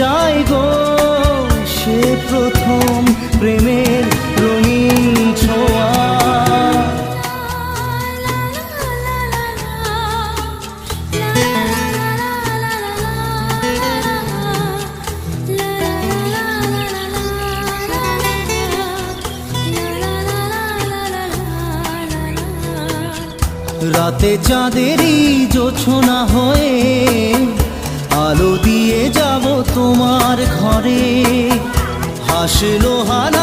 যায় গো সে প্রথম প্রেমের রঙিন ছোঁয়া। রাতে চাঁদেরই জোছনা হয়ে আলো দিয়ে যাব তোমার ঘরে, হাসলো হাল